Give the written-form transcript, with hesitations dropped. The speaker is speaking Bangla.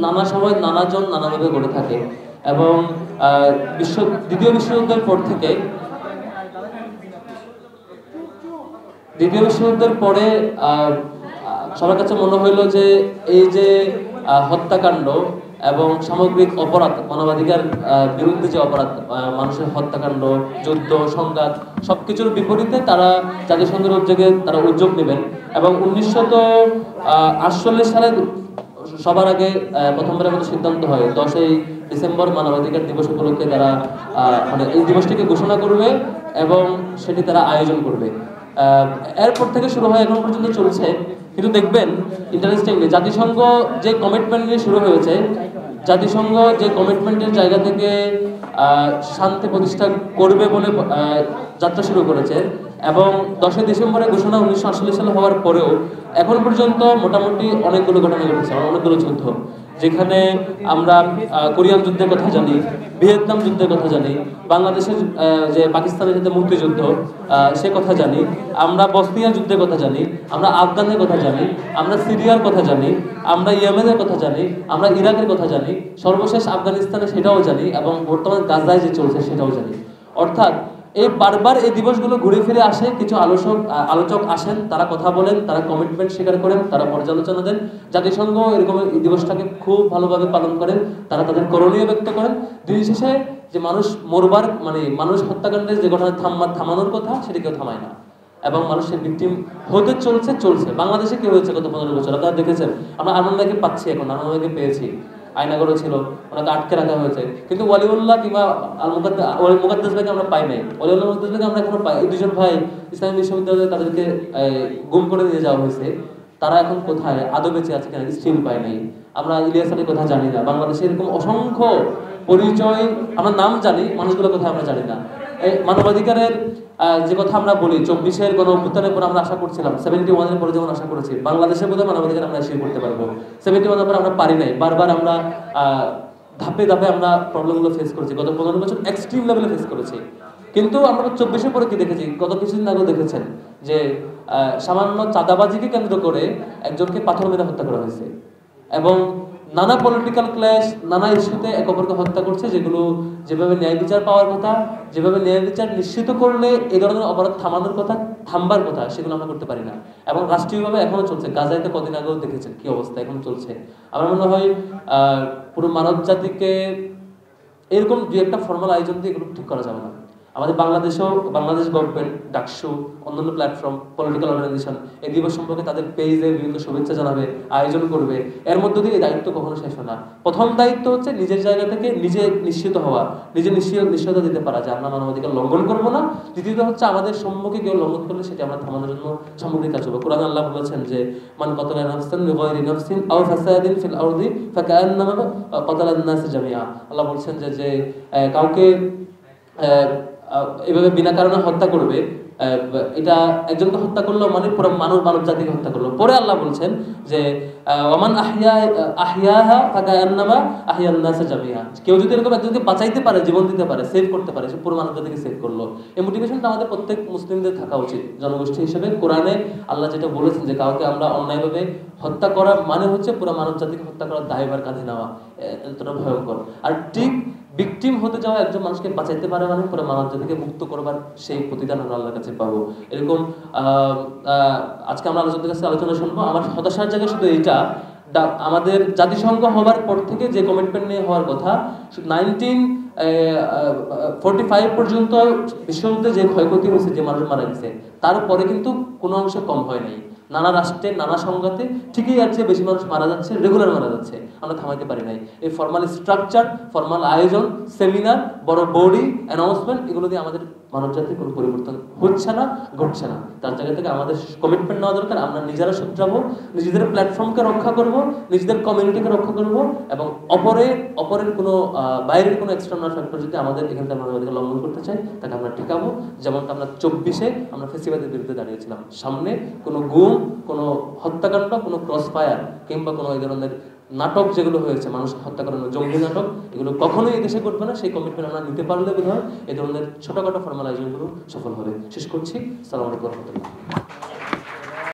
নানা সময় নানাজন নানাভাবে গড়ে থাকে এবং দ্বিতীয় বিশ্বযুদ্ধের পর থেকে পরে সবার কাছে মনে হইলো যে এই যে হত্যাকাণ্ড এবং সামগ্রিক অপরাধ, মানবাধিকার বিরুদ্ধে যে অপরাধ, মানুষের হত্যাকাণ্ড, যুদ্ধ, সংঘাত সবকিছুর বিপরীতে তারা জাতিসংঘের উদ্যোগে তারা উদ্যোগ নেবেন এবং 1948 সালে সবার আগে প্রথমবারের মতো সিদ্ধান্ত হয় 10ই ডিসেম্বর মানবাধিকার দিবস উপলক্ষে তারা মানে এই দিবসটিকে ঘোষণা করবে এবং সেটি তারা আয়োজন করবে। এরপর থেকে শুরু হয়, এখন পর্যন্ত চলছে। কিন্তু দেখবেন ইন্টারেস্টিংলি জাতিসংঘ যে কমিটমেন্ট নিয়ে শুরু হয়েছে, জাতিসংঘ যে কমিটমেন্টের জায়গা থেকে শান্তি প্রতিষ্ঠা করবে বলে যাত্রা শুরু করেছে এবং 10ই ডিসেম্বরের ঘোষণা 1948 সালে হওয়ার পরেও এখন পর্যন্ত মোটামুটি অনেকগুলো ঘটনা ঘটেছে, অনেকগুলো যুদ্ধ, যেখানে আমরা কোরিয়ান যুদ্ধের কথা জানি, ভিয়েতনাম যুদ্ধের কথা জানি, বাংলাদেশের যে পাকিস্তানের সাথে মুক্তিযুদ্ধ সে কথা জানি, আমরা বসনিয়া যুদ্ধের কথা জানি, আমরা আফগানের কথা জানি, আমরা সিরিয়ার কথা জানি, আমরা ইয়েমেনের কথা জানি, আমরা ইরাকের কথা জানি, সর্বশেষ আফগানিস্তানে সেটাও জানি এবং বর্তমান গাজায় যে চলছে সেটাও জানি। অর্থাৎ এই বারবার এই দিবসগুলো ঘুরে ফিরে আসে, কিছু আলোচক আসেন, তারা কথা বলেন, তারা কমিটমেন্ট স্বীকার করেন, তারা পর্যালোচনা দেন। জাতিসংঘ এরকম এই দিবসটাকে খুব ভালোভাবে পালন করেন, তারা তাদের করণীয় ব্যক্ত করেন। দিন শেষে যে মানুষ মরবার মানে মানুষ হত্যাকাণ্ডের যে ঘটনা থামানোর কথা সেটা কেউ থামায় না এবং মানুষের ভিকটিম হতে চলছে। বাংলাদেশে কি হয়েছে গত 15 বছর আপনারা দেখেছেন। আমরা আনন্দকে পাচ্ছি, এখন আনন্দকে পেয়েছি, আয়নাগরও ছিল, ওনাকে আটকে রাখা হয়েছে, কিন্তু ওয়ালিউল্লাহ কিংবা মুকাদ্দাস ভাইকে আমরা পাই নাই। ওয়ালিউল্লাহ মুকাদ্দাস ভাইকে আমরা এখনো পাই। এই দুজন ভাই ইসলামী বিশ্ববিদ্যালয়ে তাদেরকে গুম করে নিয়ে যাওয়া হয়েছে, তারা এখন কোথায়, আদৌ বেঁচে আছে কিনা স্টিল পাই নাই। আমরা ইলিয়াস আলীর কথা জানি না, বাংলাদেশে এরকম অসংখ্য পরিচয় আমরা নাম জানি, মানুষগুলোর কথা আমরা জানি না। এই মানবাধিকারের যে কথা আমরা বলি, 24-এর গণ অভ্যুত্থানের পর আমরা আশা করছিলাম, 71-এর পরে যেমন আশা করেছি বাংলাদেশের বোধহয় মানবাধিকার আমরা অ্যাচিভ করতে পারবো। 71-এর পর আমরা পারি নাই, বারবার আমরা ধাপে ধাপে আমরা প্রবলেমগুলো ফেস করেছি। গত 15 বছর এক্সট্রিম লেভেলে ফেস করেছি। কিন্তু আমরা 24-এর পরে কি দেখেছি, গত কিছুদিন আগেও দেখেছেন যে সামান্য চাঁদাবাজিকে কেন্দ্র করে একজনকে পাথর মেরে হত্যা করা হয়েছে এবং নানা পলিটিক্যাল ক্ল্যাশ, নানা ইস্যুতে এক অপরকে হত্যা করছে, যেগুলো যেভাবে ন্যায় বিচার পাওয়ার কথা, যেভাবে ন্যায় বিচার নিশ্চিত করলে এই ধরনের অপরাধ থামানোর কথা, থামবার কথা, সেগুলো আমরা করতে পারি না এবং রাষ্ট্রীয়ভাবে এখনো চলছে। গাজাইতে কদিন আগেও দেখেছেন কি অবস্থা, এখন চলছে। আমার মনে হয় পুরো মানব জাতিকে এরকম যে একটা ফর্মাল আয়োজন দিয়ে এগুলো ঠিক করা যাবে না। আমাদের বাংলাদেশেও বাংলাদেশ গভর্নমেন্ট, ডাকসু, অন্যান্য প্ল্যাটফর্ম, পলিটিক্যাল অর্গানাইজেশন এই দিবস সম্পর্কে তাদের পেজে বিভিন্ন শুভেচ্ছা জানাবে, আয়োজন করবে। এর মধ্য দিয়ে এই দায়িত্ব কখনো শেষ হয় না। প্রথম দায়িত্ব হচ্ছে নিজের জায়গা থেকে নিজে নিশ্চিত হওয়া, নিজে নিশ্চয়তা দিতে পারা যে আমরা মানবাধিকার লঙ্ঘন করবো না। দ্বিতীয়ত হচ্ছে আমাদের সম্মুখে কেউ লঙ্ঘন করলে সেটা আমরা থামানোর জন্য সামগ্রিক কাজ করবো। কোরআন আল্লাহ বলেছেন যে মান কাতালা নাফসান বিগাইরি নাফসিন আও ফাসাদিন ফিল আরদি ফাকান্নামা কাতালান নাস জামিআ। আল্লাহ বলছেন যে কাউকে এভাবে বিনা কারণে হত্যা করবে, এটা একজনকে হত্যা করলো মানে পুরো মানব জাতিকে হত্যা করলো। পরে আল্লাহ বলছেন যে ওয়ামান আহইয়াহা ফাকান্নামা আহইয়ান নাস জামিআ। কেউ যদি এরকম একজনকে বাঁচাইতে পারে, জীবন দিতে পারে, সেভ করতে পারে, সে পুরো মানব জাতিকে সেভ করলো। এই মোটিভেশনটা আমাদের প্রত্যেক মুসলিমদের থাকা উচিত জনগোষ্ঠী হিসেবে। কোরআনে আল্লাহ যেটা বলেছেন যে কাউকে আমরা অন্যায়ভাবে হত্যা করা মানে হচ্ছে পুরো মানব জাতিকে হত্যা করার দায়ভার কাঁধে নেওয়া, এতটা ভয়ঙ্কর। আর ঠিক ভিকটিম হতে যাওয়া একজন মানুষকে বাঁচাইতে পারে মানে পুরো মানব জাতিকে মুক্ত করবার সেই প্রতিদান আমরা আল্লাহর কাছে পাবো। এরকম আজকে আমরা আলোচনার কাছে আলোচনা শুনবো। আমার হতাশার জায়গায় শুধু এইটা, আমাদের জাতিসংঘ হবার পর থেকে যে কমিটমেন্ট নিয়ে হওয়ার কথা, 1945 পর্যন্ত বিশ্বযুদ্ধে যে ক্ষয়ক্ষতি হয়েছে, যে মানুষ মারা গেছে, তারপরে কিন্তু কোনো অংশে কম হয় নাই। নানা রাষ্ট্রে, নানা সংঘাতে ঠিকই আছে, বেশি মানুষ মারা যাচ্ছে, রেগুলার মারা যাচ্ছে, আমরা থামাইতে পারি নাই। এই ফর্মাল স্ট্রাকচার, ফর্মাল আয়োজন, সেমিনার, বড় বডি, অ্যানাউন্সমেন্ট, এগুলো দিয়ে আমাদের মানব জাতির কোনো পরিবর্তন হচ্ছে না, ঘটছে না। তার জায়গা থেকে আমাদের কমিটমেন্ট নেওয়া দরকার। আমরা নিজেরা শুধরাবো, নিজেদের প্ল্যাটফর্মকে রক্ষা করব, নিজেদের কমিউনিটিকে রক্ষা করব এবং অপরের কোনো বাইরের কোনো এক্সটার্নাল ফ্যাক্টর যদি আমাদের এখানটা মানবাধিকার লঙ্ঘন করতে চাই, তাকে আমরা ঠেকাবো। যেমনটা আমরা 24-এ আমরা ফেসিবাদের বিরুদ্ধে দাঁড়িয়েছিলাম। সামনে কোনো গুম, কোনো হত্যাকাণ্ড, কোনো ক্রস ফায়ার কিংবা কোনো এই ধরনের নাটক যেগুলো হয়েছে, মানুষ হত্যা করানো, জঙ্গি নাটক, এগুলো কখনোই এই দেশে ঘটবে না। সেই কমিটমেন্ট আমরা নিতে পারলে বোধ হয় এই ধরনের ছোটখাটো ফর্মালাইজেশনগুলো সফল হবে। শেষ করছি। আসসালামু আলাইকুম ওয়া রাহমাতুল্লাহ।